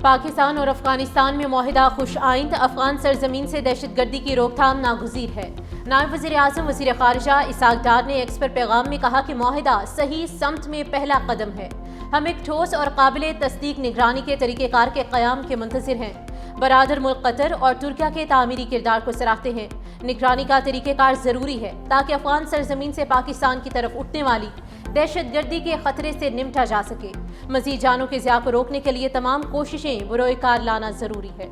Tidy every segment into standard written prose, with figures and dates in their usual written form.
پاکستان اور افغانستان میں معاہدہ خوش آئند، افغان سرزمین سے دہشت گردی کی روک تھام ناگزیر ہے۔ نائب وزیر اعظم وزیر خارجہ اسحاق ڈار نے ایکس پر پیغام میں کہا کہ معاہدہ صحیح سمت میں پہلا قدم ہے۔ ہم ایک ٹھوس اور قابل تصدیق نگرانی کے طریقہ کار کے قیام کے منتظر ہیں۔ برادر ملک قطر اور ترکیہ کے تعمیری کردار کو سراہتے ہیں۔ نگرانی کا طریقہ کار ضروری ہے تاکہ افغان سرزمین سے پاکستان کی طرف اٹھنے والی دہشت گردی کے خطرے سے نمٹا جا سکے۔ مزید جانوں کے ضیاع کو روکنے کے لیے تمام کوششیں بروئے کار لانا ضروری ہے۔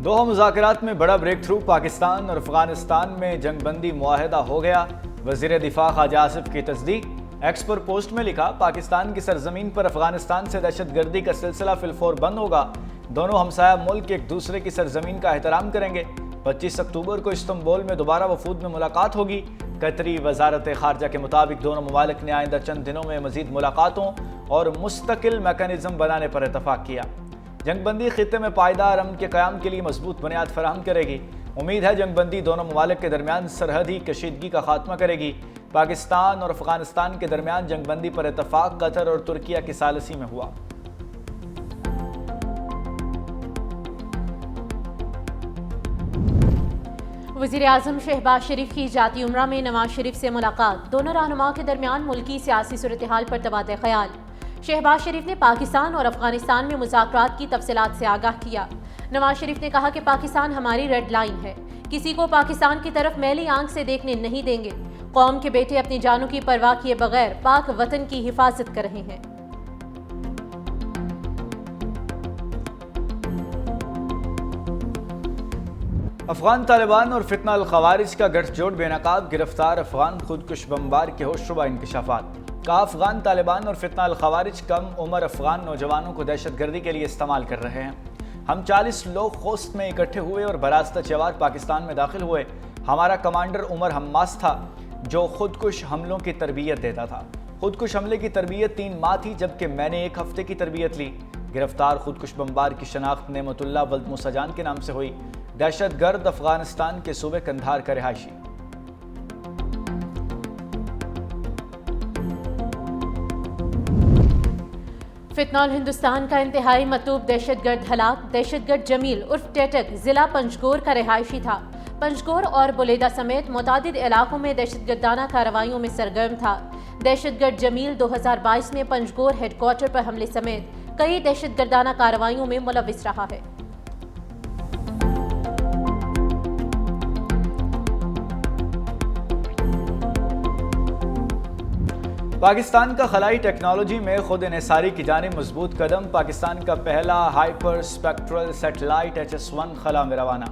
دوحہ مذاکرات میں بڑا بریک تھرو، پاکستان اور افغانستان میں جنگ بندی معاہدہ ہو گیا، وزیر دفاع خواجہ آصف کی تصدیق۔ ایکس پر پوسٹ میں لکھا، پاکستان کی سرزمین پر افغانستان سے دہشت گردی کا سلسلہ فی الفور بند ہوگا، دونوں ہمسایہ ملک ایک دوسرے کی سرزمین کا احترام کریں گے۔ 25 اکتوبر کو استنبول میں دوبارہ وفود میں ملاقات ہوگی۔ قطری وزارت خارجہ کے مطابق دونوں ممالک نے آئندہ چند دنوں میں مزید ملاقاتوں اور مستقل میکانزم بنانے پر اتفاق کیا۔ جنگ بندی خطے میں پائیدار امن کے قیام کے لیے مضبوط بنیاد فراہم کرے گی۔ امید ہے جنگ بندی دونوں ممالک کے درمیان سرحدی کشیدگی کا خاتمہ کرے گی۔ پاکستان اور افغانستان کے درمیان جنگ بندی پر اتفاق قطر اور ترکیہ کی ثالثی میں ہوا۔ وزیر اعظم شہباز شریف کی ذاتی عمرہ میں نواز شریف سے ملاقات، دونوں رہنماؤں کے درمیان ملکی سیاسی صورتحال پر تبادلہ خیال۔ شہباز شریف نے پاکستان اور افغانستان میں مذاکرات کی تفصیلات سے آگاہ کیا۔ نواز شریف نے کہا کہ پاکستان ہماری ریڈ لائن ہے، کسی کو پاکستان کی طرف میلی آنکھ سے دیکھنے نہیں دیں گے۔ قوم کے بیٹے اپنی جانوں کی پرواہ کیے بغیر پاک وطن کی حفاظت کر رہے ہیں۔ افغان طالبان اور فتنہ الخوارج کا گٹھ جوڑ بے نقاب، گرفتار افغان خودکش بمبار کے ہوشربا انکشافات۔ کہا، افغان طالبان اور فتنہ الخوارج کم عمر افغان نوجوانوں کو دہشت گردی کے لیے استعمال کر رہے ہیں۔ ہم 40 لوگ خوست میں اکٹھے ہوئے اور براستہ چوار پاکستان میں داخل ہوئے۔ ہمارا کمانڈر عمر حماس تھا جو خودکش حملوں کی تربیت دیتا تھا۔ خودکش حملے کی تربیت 3 ماہ تھی، جبکہ میں نے 1 ہفتے کی تربیت لی۔ گرفتار خودکش بمبار کی شناخت نعمت اللہ ولد موسیٰ جان کے نام سے ہوئی۔ دہشت گرد افغانستان کے صوبے قندھار کا رہائشی۔ فتنہ ہندوستان کا انتہائی مطلوب دہشت گرد ہلاک۔ دہشت گرد جمیل عرف ٹیٹک ضلع پنجگور کا رہائشی تھا۔ پنجگور اور بلیدہ سمیت متعدد علاقوں میں دہشت گردانہ کارروائیوں میں سرگرم تھا۔ دہشت گرد جمیل 2022 میں پنجگور ہیڈ کوارٹر پر حملے سمیت کئی دہشت گردانہ کارروائیوں میں ملوث رہا ہے۔ پاکستان کا خلائی ٹیکنالوجی میں خود انحصاری کی جانب مضبوط قدم، پاکستان کا پہلا ہائپر اسپیکٹرل سیٹلائٹ HS-1 خلا میں روانہ۔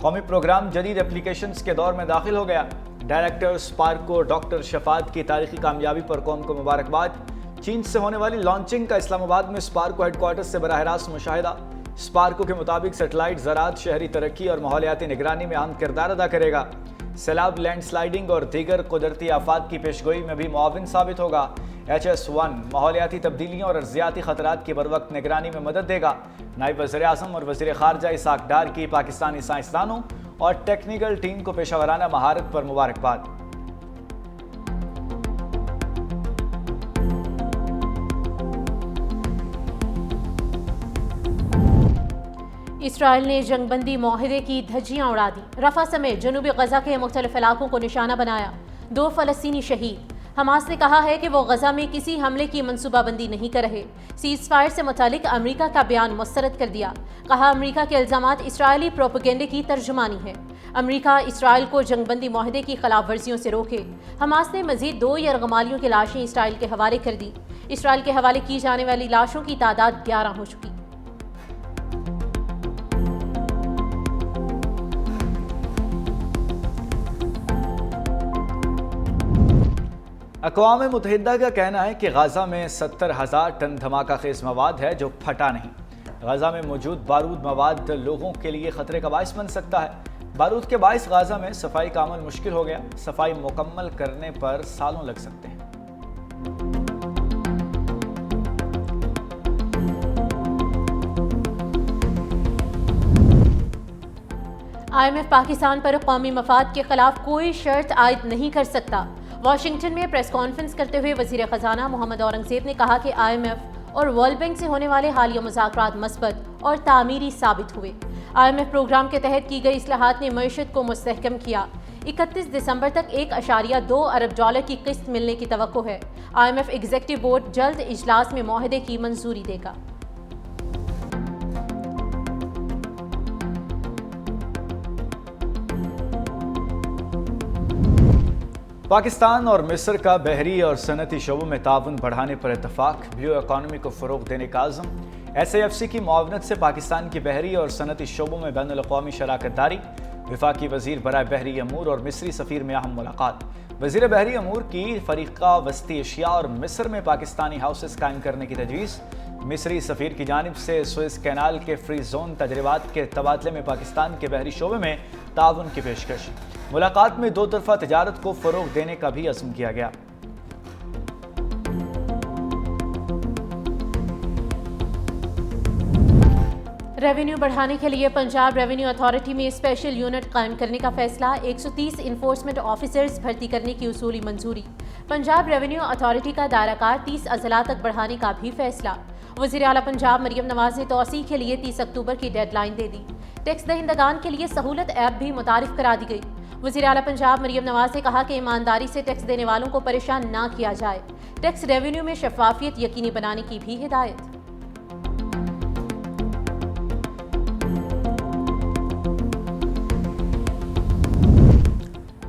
قومی پروگرام جدید اپلیکیشنز کے دور میں داخل ہو گیا۔ ڈائریکٹر اسپارکو ڈاکٹر شفاعت کی تاریخی کامیابی پر قوم کو مبارکباد۔ چین سے ہونے والی لانچنگ کا اسلام آباد میں اسپارکو ہیڈ کوارٹر سے براہ راست مشاہدہ۔ اسپارکو کے مطابق سیٹلائٹ زراعت، شہری ترقی اور ماحولیاتی نگرانی میں اہم کردار ادا کرے گا۔ سیلاب، لینڈ سلائیڈنگ اور دیگر قدرتی آفات کی پیشگوئی میں بھی معاون ثابت ہوگا۔ HS-1 ماحولیاتی تبدیلیوں اور ارضیاتی خطرات کی بروقت نگرانی میں مدد دے گا۔ نائب وزیر اعظم اور وزیر خارجہ اسحاق ڈار کی پاکستانی سائنسدانوں اور ٹیکنیکل ٹیم کو پیشہ ورانہ مہارت پر مبارکباد۔ اسرائیل نے جنگ بندی معاہدے کی دھجیاں اڑا دی، رفح سمیت جنوبی غزہ کے مختلف علاقوں کو نشانہ بنایا، 2 فلسطینی شہید۔ حماس نے کہا ہے کہ وہ غزہ میں کسی حملے کی منصوبہ بندی نہیں کر رہے۔ سیز فائر سے متعلق امریکہ کا بیان مسترد کر دیا، کہا امریکہ کے الزامات اسرائیلی پروپیگنڈے کی ترجمانی ہے۔ امریکہ اسرائیل کو جنگ بندی معاہدے کی خلاف ورزیوں سے روکے۔ حماس نے مزید 2 یرغمالیوں کی لاشیں اسرائیل کے حوالے کر دی۔ اسرائیل کے حوالے کی جانے والی لاشوں کی تعداد 11 ہو چکی۔ اقوام متحدہ کا کہنا ہے کہ غزہ میں 70,000 ٹن دھماکہ خیز مواد ہے جو پھٹا نہیں۔ غزہ میں موجود بارود مواد لوگوں کے لیے خطرے کا باعث بن سکتا ہے۔ بارود کے باعث غزہ میں صفائی کا عمل مشکل ہو گیا۔ صفائی مکمل کرنے پر سالوں لگ سکتے ہیں۔ IMF پاکستان پر قومی مفاد کے خلاف کوئی شرط عائد نہیں کر سکتا۔ واشنگٹن میں پریس کانفرنس کرتے ہوئے وزیر خزانہ محمد اورنگزیب نے کہا کہ IMF اور ورلڈ بینک سے ہونے والے حالیہ مذاکرات مثبت اور تعمیری ثابت ہوئے۔ IMF پروگرام کے تحت کی گئی اصلاحات نے معیشت کو مستحکم کیا۔ 31 دسمبر تک $1.2 ارب کی قسط ملنے کی توقع ہے۔ IMF ایگزیکٹو بورڈ جلد اجلاس میں معاہدے کی منظوری دے گا۔ پاکستان اور مصر کا بحری اور صنعتی شعبوں میں تعاون بڑھانے پر اتفاق، بلیو اکانومی کو فروغ دینے کا عزم۔ SAFC کی معاونت سے پاکستان کی بحری اور صنعتی شعبوں میں بین الاقوامی شراکت داری۔ وفاقی وزیر برائے بحری امور اور مصری سفیر میں اہم ملاقات۔ وزیر بحری امور کی فریقہ وسطی ایشیا اور مصر میں پاکستانی ہاؤسز قائم کرنے کی تجویز۔ مصری سفیر کی جانب سے سوئز کینال کے فری زون تجربات کے تبادلے میں پاکستان کے بحری شعبے میں تعاون کی پیشکش۔ ملاقات میں دو طرفہ تجارت کو فروغ دینے کا بھی عزم کیا گیا۔ ریونیو بڑھانے کے لیے پنجاب ریونیو اتھارٹی میں اسپیشل یونٹ قائم کرنے کا فیصلہ۔ 130 انفورسمنٹ آفیسرز بھرتی کرنے کی اصولی منظوری۔ پنجاب ریونیو اتھارٹی کا دائرہ کار 30 اضلاع تک بڑھانے کا بھی فیصلہ۔ وزیر اعلیٰ پنجاب مریم نواز نے توسیع کے لیے 30 اکتوبر کی ڈیڈ لائن دے دی۔ ٹیکس دہندگان کے لیے سہولت ایپ بھی متعارف کرا دی گئی۔ وزیر اعلیٰ پنجاب مریم نواز نے کہا کہ ایمانداری سے ٹیکس دینے والوں کو پریشان نہ کیا جائے۔ ٹیکس ریونیو میں شفافیت یقینی بنانے کی بھی ہدایت۔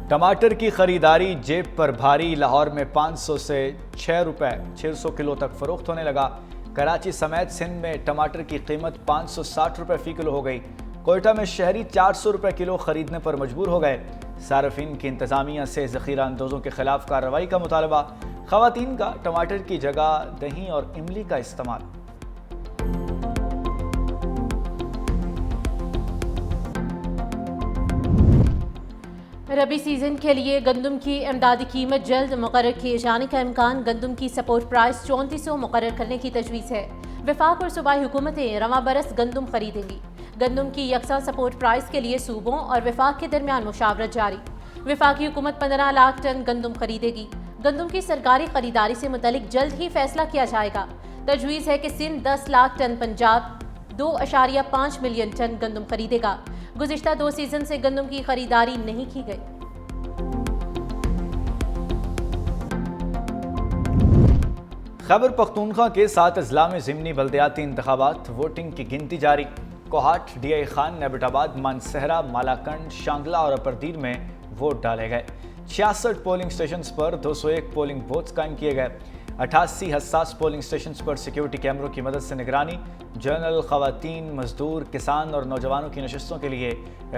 ٹماٹر کی خریداری جیب پر بھاری، لاہور میں 500 سے 6 روپے 600 کلو تک فروخت ہونے لگا۔ کراچی سمیت سندھ میں ٹماٹر کی قیمت 560 روپے فی کلو ہو گئی۔ کوئٹہ میں شہری 400 روپے کلو خریدنے پر مجبور ہو گئے۔ صارفین کی انتظامیہ سے ذخیرہ اندوزوں کے خلاف کارروائی کا مطالبہ۔ خواتین کا ٹماٹر کی جگہ دہی اور املی کا استعمال۔ ربی سیزن کے لیے گندم کی امدادی قیمت جلد مقرر کیے جانے کا امکان۔ گندم کی سپورٹ پرائس 3400 مقرر کرنے کی تجویز ہے۔ وفاق اور صوبائی حکومتیں رواں برس گندم خریدیں گی۔ گندم کی یکساں سپورٹ پرائس کے لیے صوبوں اور وفاق کے درمیان مشاورت جاری۔ وفاقی حکومت 15 لاکھ ٹن گندم خریدے گی۔ گندم کی سرکاری خریداری سے متعلق جلد ہی فیصلہ کیا جائے گا۔ تجویز ہے کہ Sindh 10 lakh ton, Punjab 2.5 million ton گندم خریدے گا۔ گزشتہ 2 سیزن سے گندم کی خریداری نہیں کی گئی۔ خیبر پختونخوا کے 7 اضلاع میں ضمنی بلدیاتی انتخابات، ووٹنگ کی گنتی جاری۔ کوہاٹ، ڈی آئی خان، نیبٹ آباد، مانسہرہ، مالاکنڈ، شانگلہ اور اپردیر میں ووٹ ڈالے گئے۔ 66 پولنگ سٹیشنز پر 201 پولنگ بوتھز قائم کیے گئے۔ 88 حساس پولنگ سٹیشنز پر سیکیورٹی کیمروں کی مدد سے نگرانی۔ جنرل، خواتین، مزدور، کسان اور نوجوانوں کی نشستوں کے لیے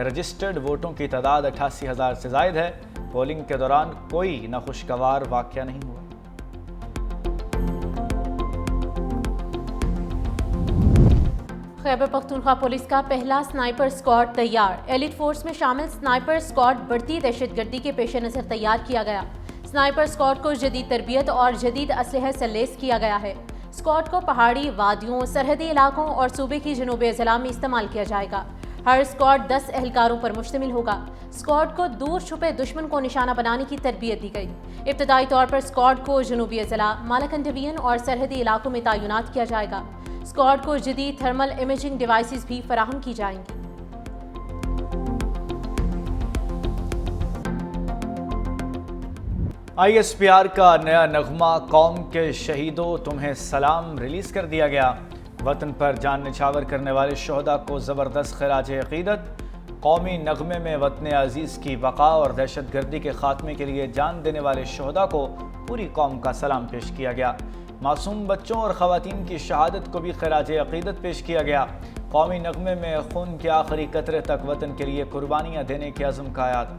رجسٹرڈ ووٹوں کی تعداد 88,000 سے زائد ہے۔ پولنگ کے دوران کوئی ناخوشگوار واقعہ نہیں ہوا۔ خیبر پختونخوا پولیس کا پہلا سنائپر اسکواڈ تیار۔ ایلیٹ فورس میں شامل سنائپر اسکواڈ بڑھتی دہشت گردی کے پیش نظر تیار کیا گیا۔ سنائپر اسکواڈ کو جدید تربیت اور جدید اسلحے سے لیس کیا گیا ہے۔ اسکواڈ کو پہاڑی وادیوں، سرحدی علاقوں اور صوبے کی جنوبی اضلاع میں استعمال کیا جائے گا۔ ہر اسکواڈ 10 اہلکاروں پر مشتمل ہوگا۔ اسکواڈ کو دور چھپے دشمن کو نشانہ بنانے کی تربیت دی گئی۔ ابتدائی طور پر اسکواڈ کو جنوبی اضلاع، مالاکنڈ ڈویژن اور سرحدی علاقوں میں تعینات کیا جائے گا۔ اسکواڈ کو جدید تھرمل امیجنگ ڈیوائسز بھی فراہم کی جائیں گی۔ ISPR کا نیا نغمہ قوم کے شہیدوں تمہیں سلام ریلیز کر دیا گیا۔ وطن پر جان نچھاور کرنے والے شہداء کو زبردست خراج عقیدت۔ قومی نغمے میں وطن عزیز کی بقا اور دہشت گردی کے خاتمے کے لیے جان دینے والے شہداء کو پوری قوم کا سلام پیش کیا گیا۔ معصوم بچوں اور خواتین کی شہادت کو بھی خراج عقیدت پیش کیا گیا۔ قومی نغمے میں خون کے آخری قطرے تک وطن کے لیے قربانیاں دینے کے عزم کا یاد۔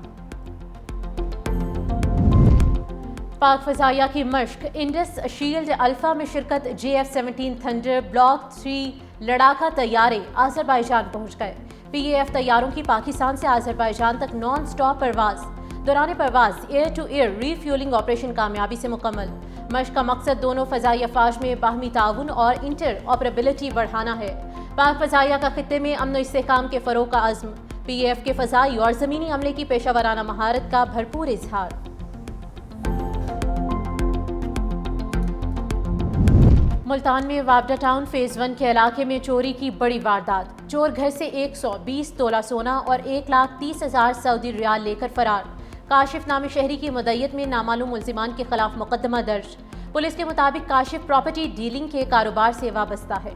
پاک فضائیہ کی مشق، انڈس شیلڈ الفا میں شرکت۔ JF-17 تھنڈر بلاک 3 لڑاکا طیارے آذربائیجان پہنچ گئے۔ PAF طیاروں کی پاکستان سے آذربائیجان تک نان سٹاپ پرواز۔ دوران پرواز air to air refuelling operation کامیابی سے مکمل۔ مشق کا مقصد دونوں فضائی افواج میں باہمی تعاون اور انٹر آپریبلٹی بڑھانا ہے۔ پاک فضائیہ کا خطے میں امن و استحکام کے فروغ کا عزم۔ PAF کے فضائی اور زمینی عملے کی پیشہ ورانہ مہارت کا بھرپور اظہار۔ ملتان میں وابڈا ٹاؤن فیز 1 کے علاقے میں چوری کی بڑی واردات، چور گھر سے 120 تولہ سونا اور 1,30,000 سعودی ریال لے کر فرار۔ کاشف نام شہری کی مدعیت میں نامعلوم ملزمان کے خلاف مقدمہ درج۔ پولیس کے مطابق کاشف پراپرٹی ڈیلنگ کے کاروبار سے وابستہ ہے۔